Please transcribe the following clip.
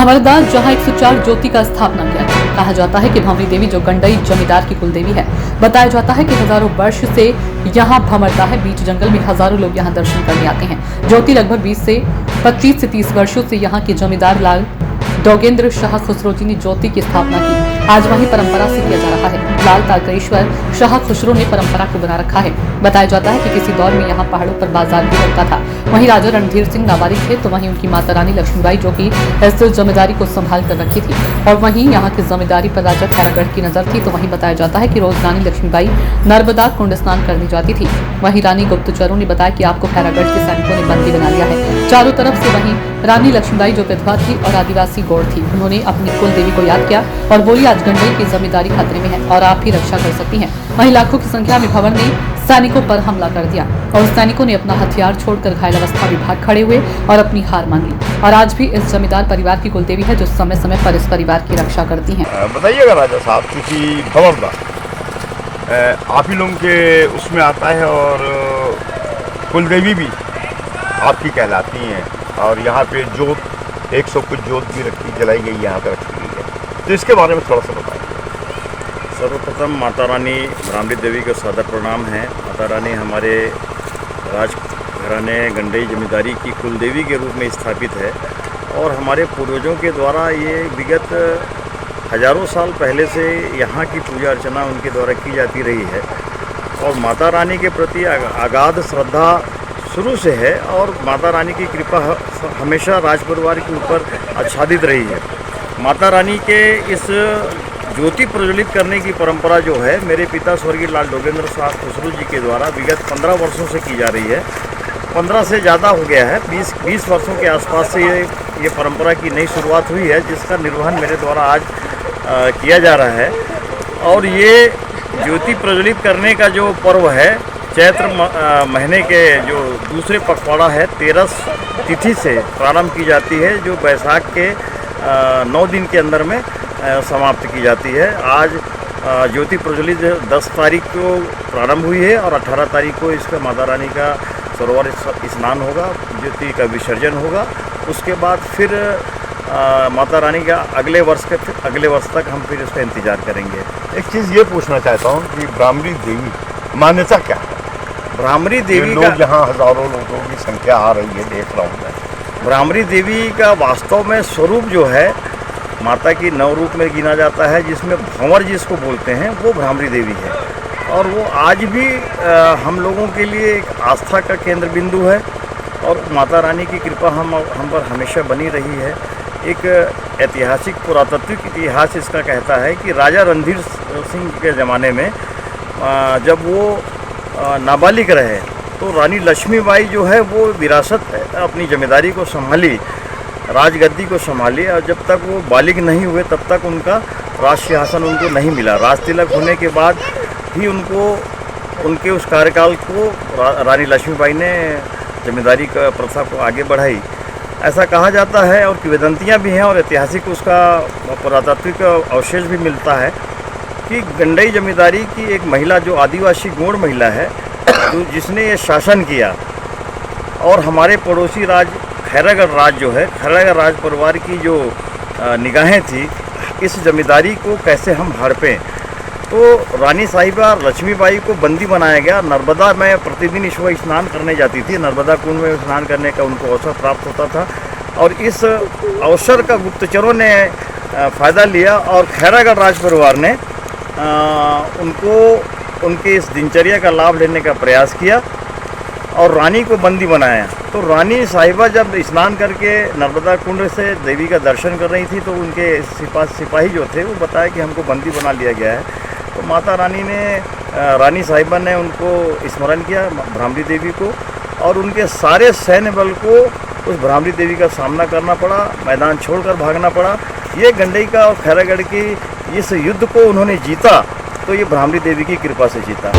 भंवरदास जहां 104 ज्योति का स्थापना किया था। कहा जाता है कि भंवरी देवी जो गंडई जमींदार की कुलदेवी है। बताया जाता है कि हजारों वर्ष से यहाँ भंवरता है। बीच जंगल में हजारों लोग यहाँ दर्शन करने आते हैं। ज्योति लगभग 25 से 30 वर्षों से यहाँ के जमींदार लाल डोगेंद्र शाह खुसरो जी ने ज्योति की स्थापना की। आज वही परंपरा से किया जा रहा है। लाल तारकेश्वर शाह खुसरो ने परंपरा को बना रखा है। बताया जाता है कि किसी दौर में यहाँ पहाड़ों पर बाजार भी लगता था। वहीं राजा रणधीर सिंह नाबालिग थे तो वहीं उनकी माता रानी लक्ष्मीबाई जो कि इस जमींदारी को संभाल कर रखी थी और वहीं यहाँ की जमींदारी पर राजा खैरागढ़ की नजर थी। तो वहीं बताया जाता है कि रोज रानी लक्ष्मीबाई नर्मदा कुंड स्नान करने जाती थी। वहीं रानी गुप्तचरों ने बताया कि आपको खैरागढ़ के सैनिकों ने बंदी बना लिया है चारों तरफ से। वहीं रानी लक्ष्मीबाई जो विधवा थी और आदिवासी गौड़ थी, उन्होंने अपनी कुल देवी को याद किया और बोली आज गंडई की जमींदारी खतरे में है और आप ही रक्षा कर सकती हैं। वहीं लाखों की संख्या में भंवर ने सैनिकों पर हमला कर दिया और सैनिकों ने अपना हथियार छोड़कर घायल अवस्था में भाग खड़े हुए और अपनी हार मान ली। और आज भी इस जमींदार परिवार की कुलदेवी है जो समय समय पर इस परिवार की रक्षा करती हैं। बताइएगा राजा साहब, क्योंकि भंवरदास आप ही लोगों के उसमें आता है और कुलदेवी भी आपकी कहलाती हैं और यहाँ पे जोत 100 कुछ जोत भी जलाई गई, यहाँ पे रखी गई है, तो इसके बारे में थोड़ा सा बताइए। सर्वप्रथम माता रानी भ्रामरी देवी को सादर प्रणाम है। माता रानी हमारे राजघराने गंडई जमींदारी की कुलदेवी के रूप में स्थापित है और हमारे पूर्वजों के द्वारा ये विगत हजारों साल पहले से यहाँ की पूजा अर्चना उनके द्वारा की जाती रही है और माता रानी के प्रति अगाध श्रद्धा शुरू से है और माता रानी की कृपा हमेशा राजपरिवार के ऊपर आच्छादित रही है। माता रानी के इस ज्योति प्रज्वलित करने की परंपरा जो है मेरे पिता स्वर्गीय लाल डोगेंद्र शाह खुसरो जी के द्वारा विगत 15 वर्षों से की जा रही है। 15 से ज़्यादा हो गया है, 20 वर्षों के आसपास से ये परंपरा की नई शुरुआत हुई है जिसका निर्वहन मेरे द्वारा आज किया जा रहा है। और ये ज्योति प्रज्वलित करने का जो पर्व है चैत्र महीने के जो दूसरे पखवाड़ा है 13 तिथि से प्रारंभ की जाती है जो बैसाख के 9 दिन के अंदर में समाप्त की जाती है। आज ज्योति प्रज्वलित 10 तारीख को प्रारंभ हुई है और 18 तारीख को इसका माता रानी का सरोवर स्नान होगा, ज्योति का विसर्जन होगा। उसके बाद फिर माता रानी का अगले वर्ष तक हम फिर इसका इंतजार करेंगे। एक चीज़ ये पूछना चाहता हूँ कि भ्रामरी देवी मान्यता क्या है? भ्रामरी देवी लोग यहाँ हजारों लोगों की संख्या आ रही है, देख रहा हूँ मैं। भ्रामरी देवी का वास्तव में स्वरूप जो है माता की 9 रूप में गिना जाता है जिसमें भंवर जिसको बोलते हैं वो भ्रामरी देवी है और वो आज भी हम लोगों के लिए एक आस्था का केंद्र बिंदु है और माता रानी की कृपा हम पर हमेशा बनी रही है। एक ऐतिहासिक पुरातात्विक इतिहास इसका कहता है कि राजा रणधीर सिंह के ज़माने में जब वो नाबालिग रहे तो रानी लक्ष्मीबाई जो है वो विरासत अपनी जमींदारी को संभाली, राजगद्दी को संभाली और जब तक वो बालिग नहीं हुए तब तक उनका राज सिंहासन उनको नहीं मिला। राज तिलक होने के बाद ही उनके उस कार्यकाल को रानी लक्ष्मीबाई ने जमींदारी का प्रथा को आगे बढ़ाई, ऐसा कहा जाता है और किंवदंतियाँ भी हैं और ऐतिहासिक उसका पुरातात्विक अवशेष भी मिलता है कि गंडई जमींदारी की एक महिला जो आदिवासी गौड़ महिला है जिसने ये शासन किया और हमारे पड़ोसी राज खैरागढ़ राज जो है, खैरागढ़ राज परिवार की जो निगाहें थी इस जमींदारी को कैसे हम हड़पें, तो रानी साहिबा लक्ष्मीबाई को बंदी बनाया गया। नर्मदा में प्रतिदिन ईश्वर स्नान करने जाती थी, नर्मदा कुंड में स्नान करने का उनको अवसर प्राप्त होता था और इस अवसर का गुप्तचरों ने फ़ायदा लिया और खैरागढ़ राज परिवार ने उनको उनके इस दिनचर्या का लाभ लेने का प्रयास किया और रानी को बंदी बनाया। तो रानी साहिबा जब स्नान करके नर्मदा कुंड से देवी का दर्शन कर रही थी तो उनके सिपाही जो थे वो बताया कि हमको बंदी बना लिया गया है। तो माता रानी ने रानी साहिबा ने उनको स्मरण किया भ्रामरी देवी को और उनके सारे सैन्य बल को उस भ्रामरी देवी का सामना करना पड़ा, मैदान छोड़कर भागना पड़ा। ये गंडई का और खैरागढ़ की इस युद्ध को उन्होंने जीता तो ये भ्रामरी देवी की कृपा से जीता।